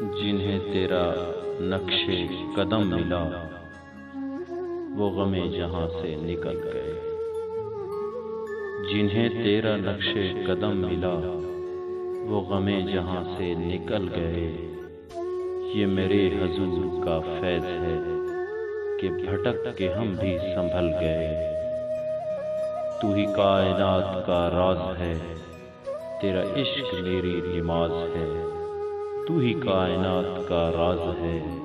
جنہیں تیرا نقش قدم ملا وہ غم جہاں سے نکل گئے۔ جنہیں تیرا نقش قدم ملا وہ غم جہاں سے نکل گئے۔ یہ میرے حضور کا فیض ہے کہ بھٹک کے ہم بھی سنبھل گئے۔ تو ہی کائنات کا راز ہے، تیرا عشق میری نماز ہے۔ تو ہی کائنات کا راز ہے،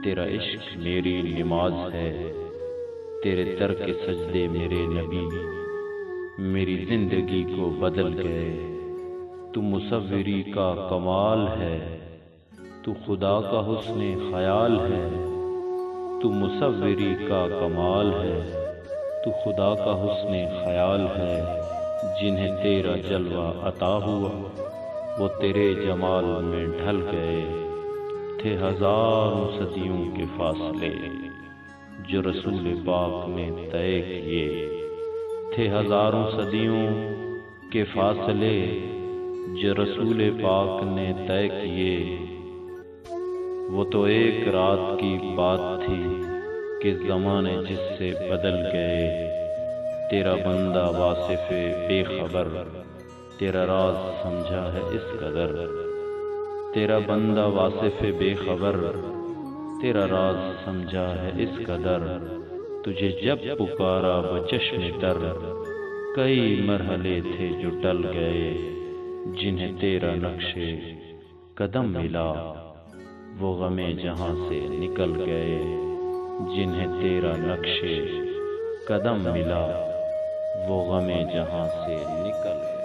تیرا عشق میری نماز ہے۔ تیرے در کے سجدے میرے نبی میری زندگی کو بدل گئے۔ تو مصوری کا کمال ہے، تو خدا کا حسن خیال ہے۔ تو مصوری کا کمال ہے، تو خدا کا حسن خیال ہے۔ جنہیں تیرا جلوہ عطا ہوا وہ تیرے جمال میں ڈھل گئے۔ تھے ہزاروں صدیوں کے فاصلے جو رسول پاک نے طے کیے۔ تھے ہزاروں صدیوں کے فاصلے جو رسول پاک نے طے کیے۔ وہ تو ایک رات کی بات تھی کہ زمانے جس سے بدل گئے۔ تیرا بندہ واصف بے خبر تیرا راز سمجھا ہے اس قدر۔ تیرا بندہ واصف بے خبر تیرا راز سمجھا ہے اس قدر۔ تجھے جب پکارا بچشم تر کئی مرحلے تھے جو ٹل گئے۔ جنہیں تیرا نقش قدم ملا وہ غم جہاں سے نکل گئے۔ جنہیں تیرا نقش قدم ملا وہ غم جہاں سے نکل گئے۔